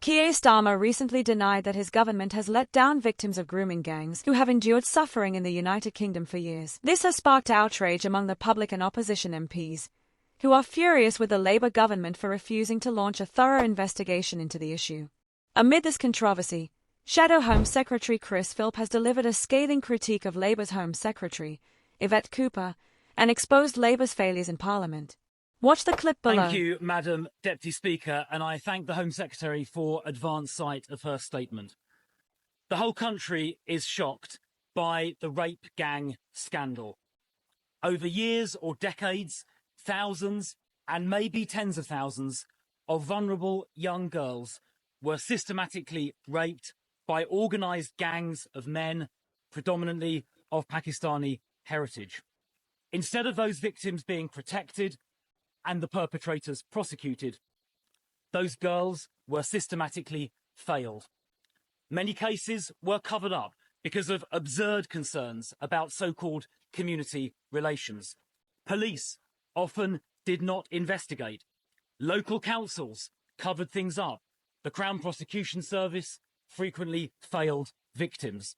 Keir Starmer recently denied that his government has let down victims of grooming gangs who have endured suffering in the United Kingdom for years. This has sparked outrage among the public and opposition MPs, who are furious with the Labour government for refusing to launch a thorough investigation into the issue. Amid this controversy, Shadow Home Secretary Jess Phillips has delivered a scathing critique of Labour's Home Secretary, Yvette, and exposed Labour's failures in Parliament. Watch the clip below. Thank you, Madam Deputy Speaker, and I thank the Home Secretary for advance sight of her statement. The whole country is shocked by the rape gang scandal. Over years or decades, thousands and maybe tens of thousands of vulnerable young girls were systematically raped by organised gangs of men, predominantly of Pakistani heritage. Instead of those victims being protected and the perpetrators prosecuted, those girls were systematically failed. Many cases were covered up because of absurd concerns about so-called community relations. Police often did not investigate. Local councils covered things up. The Crown Prosecution Service frequently failed victims.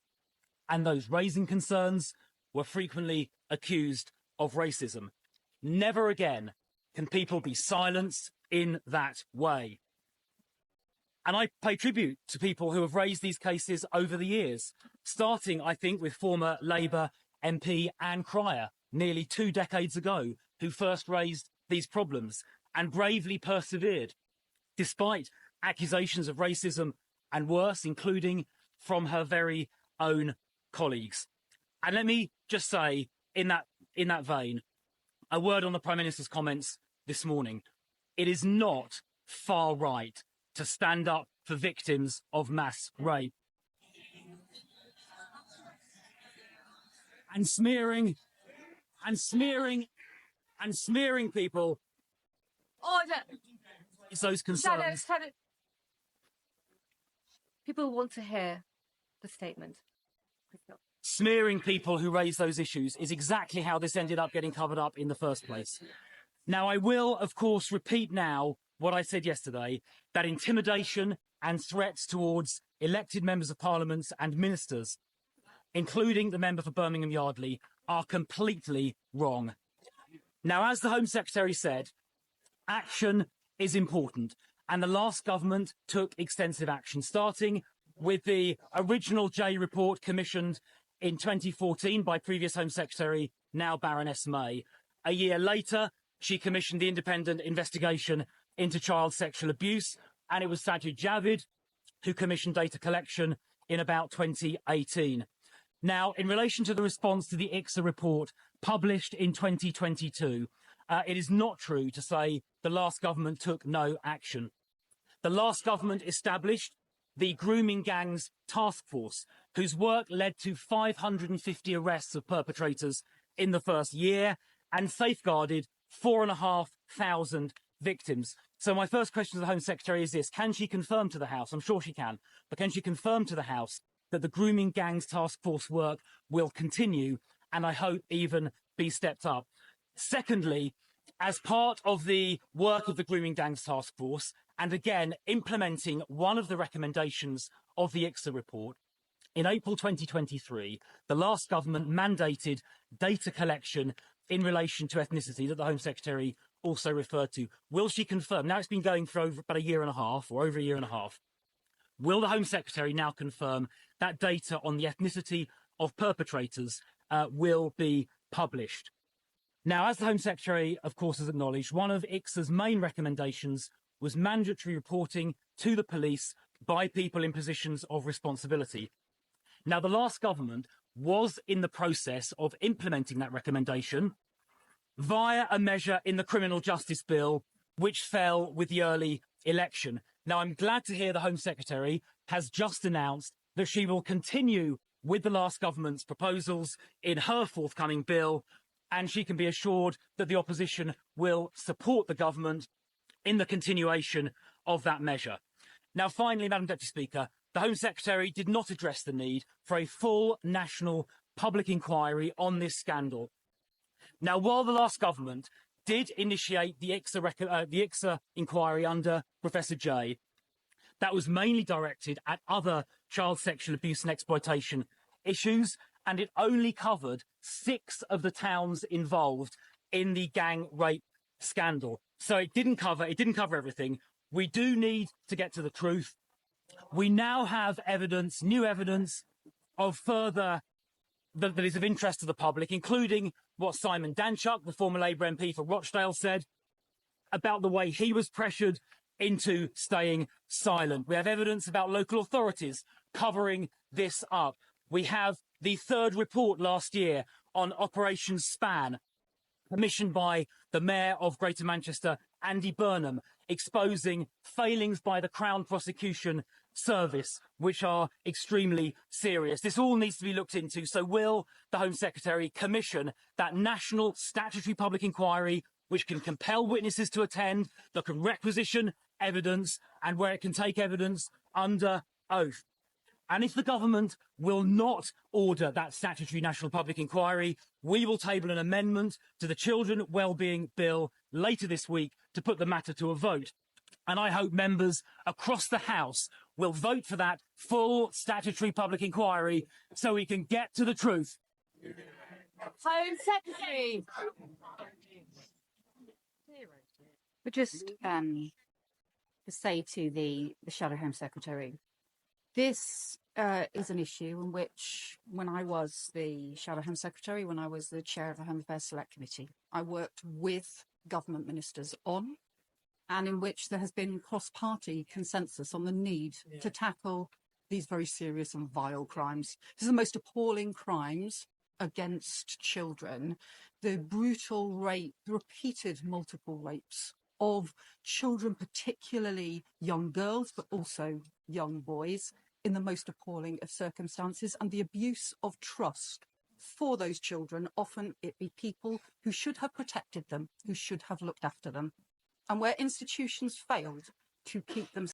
And those raising concerns were frequently accused of racism. Never again can people be silenced in that way. And I pay tribute to people who have raised these cases over the years, starting, I think, with former Labour MP Anne Cryer nearly 2 decades ago, who first raised these problems and bravely persevered, despite accusations of racism and worse, including from her very own colleagues. And let me just say, in that vein, a word on the Prime Minister's comments this morning. It is not far right to stand up for victims of mass rape. And smearing people. Order. It's those concerns. Shadow. People want to hear the statement. Smearing people who raise those issues is exactly how this ended up getting covered up in the first place. Now, I will, of course, repeat now what I said yesterday, that intimidation and threats towards elected members of Parliament and ministers, including the member for Birmingham Yardley, are completely wrong. Now, as the Home Secretary said, action is important, and the last government took extensive action, starting with the original J report commissioned in 2014 by previous Home Secretary, now Baroness May. A year later, she commissioned the independent investigation into child sexual abuse, and it was Sajid Javid who commissioned data collection in about 2018. Now, in relation to the response to the ICSA report published in 2022, it is not true to say the last government took no action. The last government established the Grooming Gangs Task Force, whose work led to 550 arrests of perpetrators in the first year and safeguarded 4,500 victims. So my first question to the Home Secretary is this: can she confirm to the House, I'm sure she can, but can she confirm to the House that the Grooming Gangs Task Force work will continue and I hope even be stepped up? Secondly, as part of the work of the Grooming Gangs Task Force, and again implementing one of the recommendations of the ICSA report, in April 2023, the last government mandated data collection in relation to ethnicity that the Home Secretary also referred to. Will she confirm? Now it's been going for over a year and a half. Will the Home Secretary now confirm that data on the ethnicity of perpetrators will be published? Now, as the Home Secretary, of course, has acknowledged, one of ICSA's main recommendations was mandatory reporting to the police by people in positions of responsibility. Now, the last government was in the process of implementing that recommendation via a measure in the Criminal Justice Bill, which fell with the early election. Now, I'm glad to hear the Home Secretary has just announced that she will continue with the last government's proposals in her forthcoming bill, and she can be assured that the opposition will support the government in the continuation of that measure. Now, finally, Madam Deputy Speaker, the Home Secretary did not address the need for a full national public inquiry on this scandal. Now, while the last government did initiate the ICSA inquiry under Professor Jay, that was mainly directed at other child sexual abuse and exploitation issues, and it only covered 6 of the towns involved in the gang rape scandal. So it didn't cover everything. We do need to get to the truth. We now have evidence, new evidence of further that is of interest to the public, including what Simon Danchuk, the former Labour MP for Rochdale, said about the way he was pressured into staying silent. We have evidence about local authorities covering this up. We have the 3rd report last year on Operation Span, commissioned by the Mayor of Greater Manchester, Andy Burnham, exposing failings by the Crown Prosecution Service, which are extremely serious. This all needs to be looked into. So will the Home Secretary commission that national statutory public inquiry, which can compel witnesses to attend, that can requisition evidence, and where it can take evidence under oath? And if the government will not order that statutory national public inquiry, we will table an amendment to the Children Wellbeing Bill later this week to put the matter to a vote. And I hope members across the House will vote for that full statutory public inquiry so we can get to the truth. Home Secretary. But just to say to the Shadow Home Secretary, this is an issue in which, when I was the Shadow Home Secretary, when I was the chair of the Home Affairs Select Committee, I worked with government ministers on, and in which there has been cross-party consensus on the need to tackle these very serious and vile crimes. This is the most appalling crimes against children. The brutal rape, the repeated multiple rapes of children, particularly young girls, but also young boys, in the most appalling of circumstances, and the abuse of trust for those children. Often it be people who should have protected them, who should have looked after them, and where institutions failed to keep them